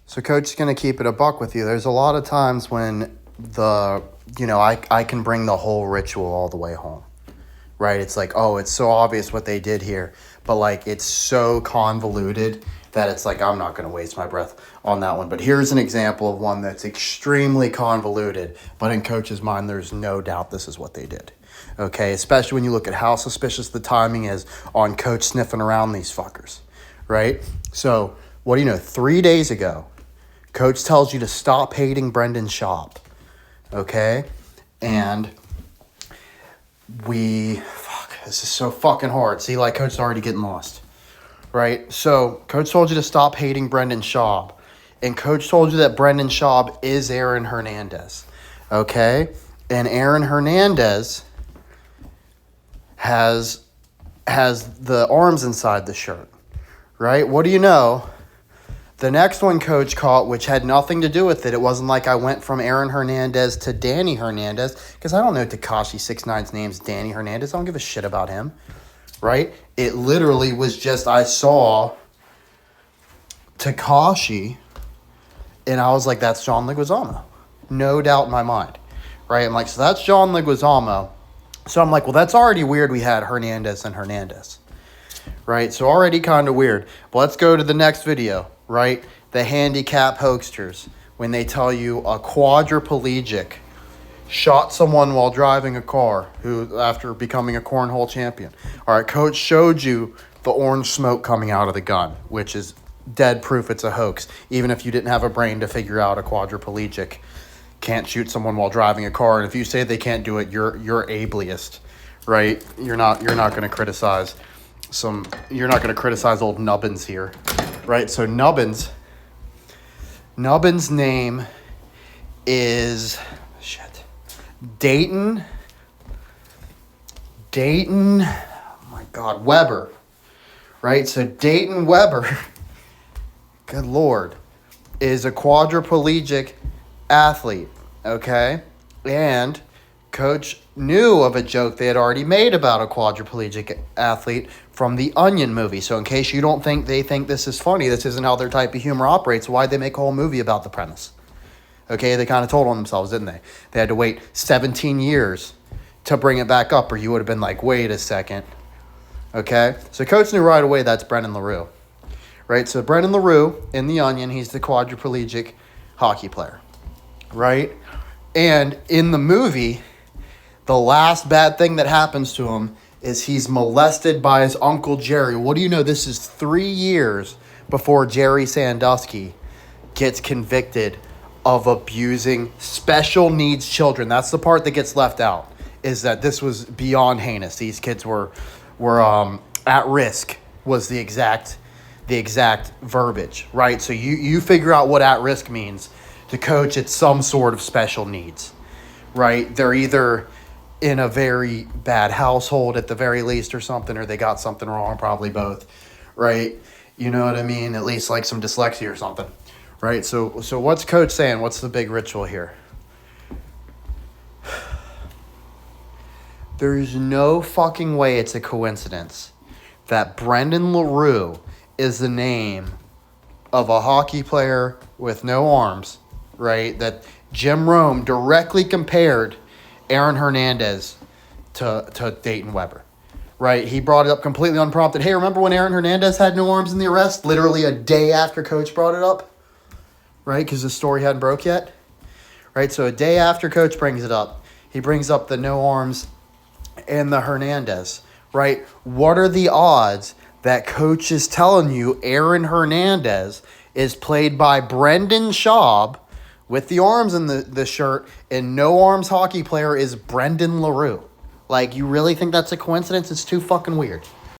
So coach is going to keep it a buck with you. There's a lot of times when I can bring the whole ritual all the way home, right? It's like, oh, it's so obvious what they did here, but like it's so convoluted that it's like, I'm not going to waste my breath on that one. But here's an example of one that's extremely convoluted, but in coach's mind, there's no doubt this is what they did. Okay, especially when you look at how suspicious the timing is on coach sniffing around these fuckers, right? So what do you know? 3 days ago, coach tells you to stop hating Brendan Schaub, okay? And this is so fucking hard. See, like, coach is already getting lost, right? So coach told you to stop hating Brendan Schaub, and coach told you that Brendan Schaub is Aaron Hernandez, okay? And Aaron Hernandez has the arms inside the shirt, right? What do you know? The next one coach caught, which had nothing to do with it. It wasn't like I went from Aaron Hernandez to Danny Hernandez, because I don't know Tekashi 6ix9ine's name's Danny Hernandez. I don't give a shit about him, right? It literally was just I saw Tekashi, and I was like, that's John Leguizamo. No doubt in my mind, right? I'm like, so that's John Leguizamo. So I'm like, well, that's already weird we had Hernandez and Hernandez, right? So already kind of weird. But let's go to the next video, right? The handicap hoaxsters, when they tell you a quadriplegic shot someone while driving a car who after becoming a cornhole champion. All right, coach showed you the orange smoke coming out of the gun, which is dead proof it's a hoax. Even if you didn't have a brain to figure out a quadriplegic can't shoot someone while driving a car, and if you say they can't do it, you're ableist, right? You're not going to criticize old Nubbins here, right? So Nubbins' name is Dayton. Oh my God, Weber, right? So Dayton Weber, good Lord, is a quadriplegic athlete, okay? And coach knew of a joke they had already made about a quadriplegic athlete from the Onion movie. So in case you don't think they think this is funny, this isn't how their type of humor operates, why'd they make a whole movie about the premise? Okay, they kind of told on themselves, didn't they? They had to wait 17 years to bring it back up, or you would have been like, wait a second. Okay? So coach knew right away that's Brendan LaRue. Right? So Brendan LaRue in the Onion, he's the quadriplegic hockey player. Right? And in the movie, the last bad thing that happens to him is he's molested by his Uncle Jerry. What do you know? This is 3 years before Jerry Sandusky gets convicted of abusing special needs children. That's the part that gets left out, is that this was beyond heinous. These kids were at risk was the exact verbiage, right? So you figure out what at risk means. To coach, it's some sort of special needs, right? They're either in a very bad household at the very least or something, or they got something wrong, probably both, right? You know what I mean? At least like some dyslexia or something, right? So what's coach saying? What's the big ritual here? There's no fucking way it's a coincidence that Brendan LaRue is the name of a hockey player with no arms, right? That Jim Rome directly compared Aaron Hernandez to Dayton Weber, right? He brought it up completely unprompted. Hey, remember when Aaron Hernandez had no arms in the arrest? Literally a day after coach brought it up, right? Because the story hadn't broke yet, right? So a day after coach brings it up, he brings up the no arms and the Hernandez, right? What are the odds that coach is telling you Aaron Hernandez is played by Brendan Schaub with the arms in the shirt, and no arms hockey player is Brendan LaRue? Like, you really think that's a coincidence? It's too fucking weird.